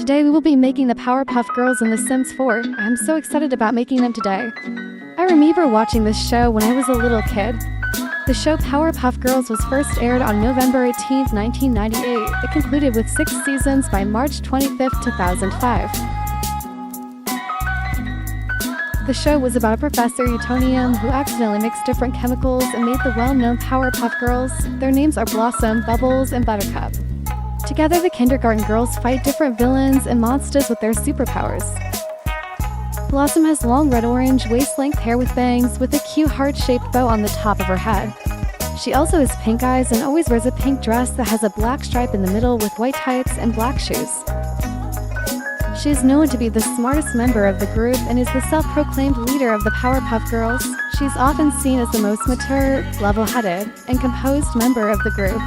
Today we will be making the Powerpuff Girls in The Sims 4. I'm so excited about making them today. I remember watching this show when I was a little kid. The show Powerpuff Girls was first aired on November 18, 1998. It concluded with 6 seasons by March 25, 2005. The show was about a Professor Utonium who accidentally mixed different chemicals and made the well-known Powerpuff Girls. Their names are Blossom, Bubbles, and Buttercup. Together, the kindergarten girls fight different villains and monsters with their superpowers. Blossom has long red-orange, waist-length hair with bangs, with a cute heart-shaped bow on the top of her head. She also has pink eyes and always wears a pink dress that has a black stripe in the middle with white tights and black shoes. She is known to be the smartest member of the group and is the self-proclaimed leader of the Powerpuff Girls. She's often seen as the most mature, level-headed, and composed member of the group.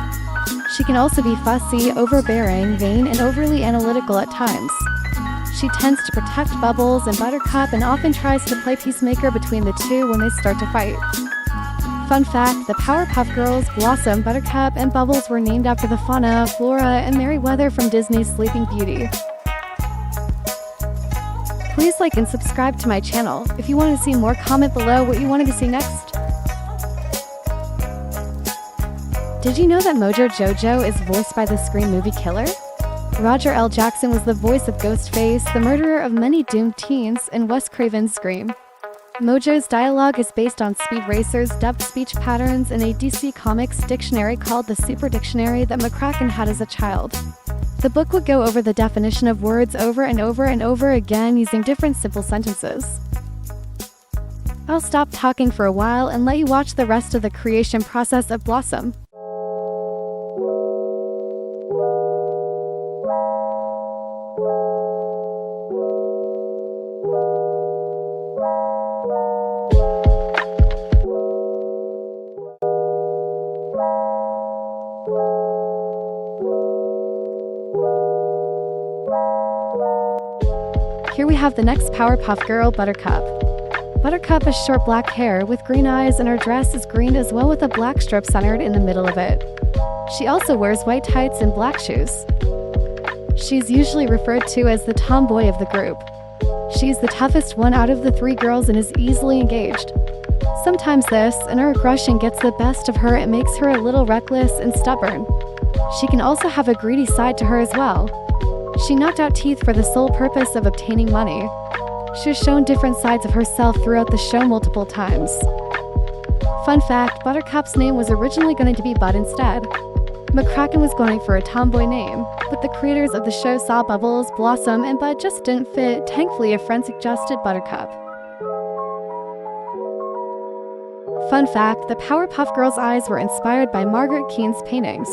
She can also be fussy, overbearing, vain, and overly analytical at times. She tends to protect Bubbles and Buttercup and often tries to play peacemaker between the two when they start to fight. Fun fact, the Powerpuff Girls, Blossom, Buttercup, and Bubbles were named after the fauna, flora, and Merryweather from Disney's Sleeping Beauty. Please like and subscribe to my channel. If you want to see more, comment below what you wanted to see next. Did you know that Mojo Jojo is voiced by the Scream movie killer? Roger L. Jackson was the voice of Ghostface, the murderer of many doomed teens in Wes Craven's Scream. Mojo's dialogue is based on Speed Racer's dubbed speech patterns in a DC Comics dictionary called the Super Dictionary that McCracken had as a child. The book would go over the definition of words over and over and over again using different simple sentences. I'll stop talking for a while and let you watch the rest of the creation process of Blossom. Here we have the next Powerpuff Girl, Buttercup. Buttercup has short black hair with green eyes and her dress is green as well with a black strip centered in the middle of it. She also wears white tights and black shoes. She's usually referred to as the tomboy of the group. She's the toughest one out of the 3 girls and is easily engaged. Sometimes this and her aggression gets the best of her and makes her a little reckless and stubborn. She can also have a greedy side to her as well. She knocked out teeth for the sole purpose of obtaining money. She has shown different sides of herself throughout the show multiple times. Fun fact, Buttercup's name was originally going to be Bud instead. McCracken was going for a tomboy name, but the creators of the show saw Bubbles, Blossom, and Bud just didn't fit. Thankfully, a friend suggested Buttercup. Fun fact, the Powerpuff Girls' eyes were inspired by Margaret Keane's paintings.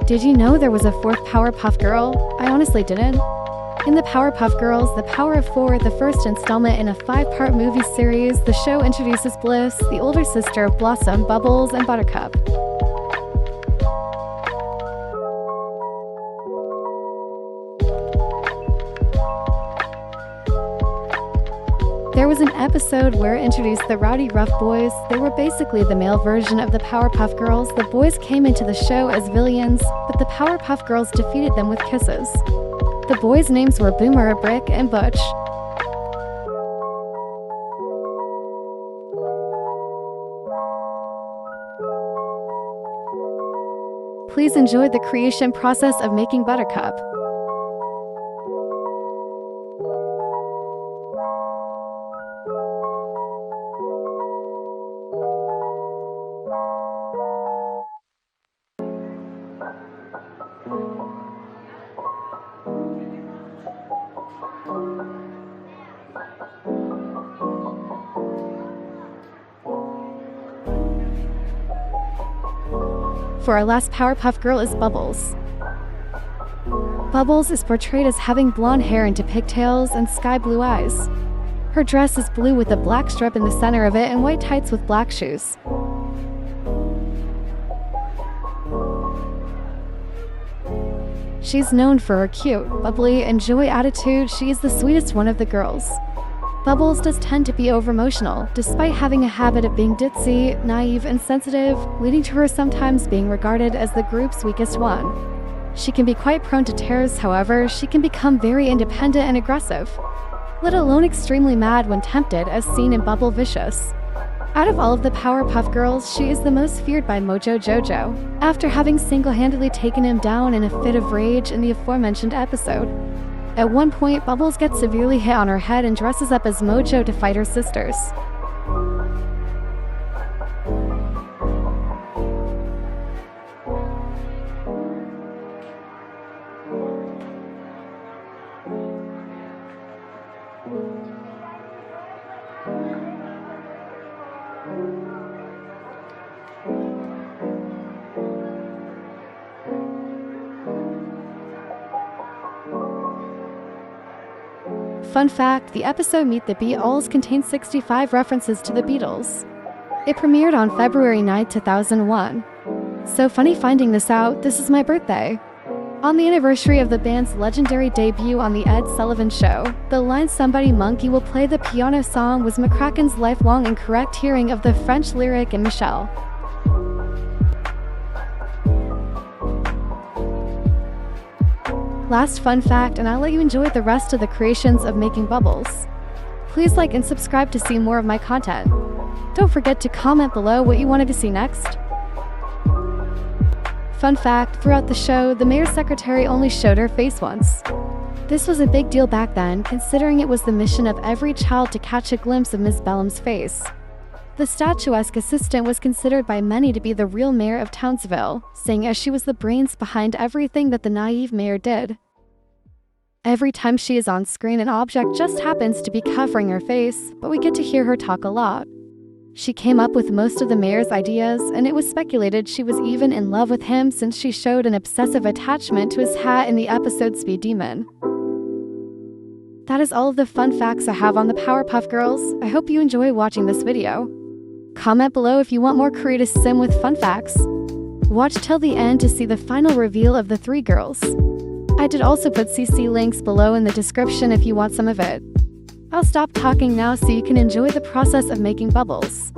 Did you know there was a 4th Powerpuff Girl? I honestly didn't. In the Powerpuff Girls, The Power of 4, the first installment in a 5-part movie series, the show introduces Bliss, the older sister of Blossom, Bubbles, and Buttercup. There was an episode where it introduced the Rowdy Rough Boys. They were basically the male version of the Powerpuff Girls. The boys came into the show as villains, but the Powerpuff Girls defeated them with kisses. The boys' names were Boomer, Brick, and Butch. Please enjoy the creation process of making Buttercup. For our last Powerpuff Girl is Bubbles. Bubbles is portrayed as having blonde hair into pigtails and sky blue eyes. Her dress is blue with a black strip in the center of it and white tights with black shoes. She's known for her cute, bubbly, and joy attitude. She is the sweetest one of the girls. Bubbles does tend to be over-emotional, despite having a habit of being ditzy, naive, and sensitive, leading to her sometimes being regarded as the group's weakest one. She can be quite prone to tears, however. She can become very independent and aggressive, let alone extremely mad when tempted, as seen in Bubble Vicious. Out of all of the Powerpuff Girls, she is the most feared by Mojo Jojo, after having single-handedly taken him down in a fit of rage in the aforementioned episode. At one point, Bubbles gets severely hit on her head and dresses up as Mojo to fight her sisters. Fun fact, the episode Meet the Beatles contains 65 references to the Beatles. It premiered on February 9, 2001. So funny finding this out. This is my birthday. On the anniversary of the band's legendary debut on The Ed Sullivan Show, the line "Somebody Monkey will play the piano" song was McCracken's lifelong incorrect hearing of the French lyric in Michelle. Last fun fact, and I'll let you enjoy the rest of the creations of Making Bubbles. Please like and subscribe to see more of my content. Don't forget to comment below what you wanted to see next. Fun fact, throughout the show, the mayor's secretary only showed her face once. This was a big deal back then, considering it was the mission of every child to catch a glimpse of Ms. Bellum's face. The statuesque assistant was considered by many to be the real mayor of Townsville, seeing as she was the brains behind everything that the naive mayor did. Every time she is on screen, an object just happens to be covering her face, but we get to hear her talk a lot. She came up with most of the mayor's ideas, and it was speculated she was even in love with him since she showed an obsessive attachment to his hat in the episode Speed Demon. That is all of the fun facts I have on the Powerpuff Girls. I hope you enjoy watching this video. Comment below if you want more creative sim with fun facts. Watch till the end to see the final reveal of the three girls. I did also put CC links below in the description if you want some of it. I'll stop talking now so you can enjoy the process of making bubbles.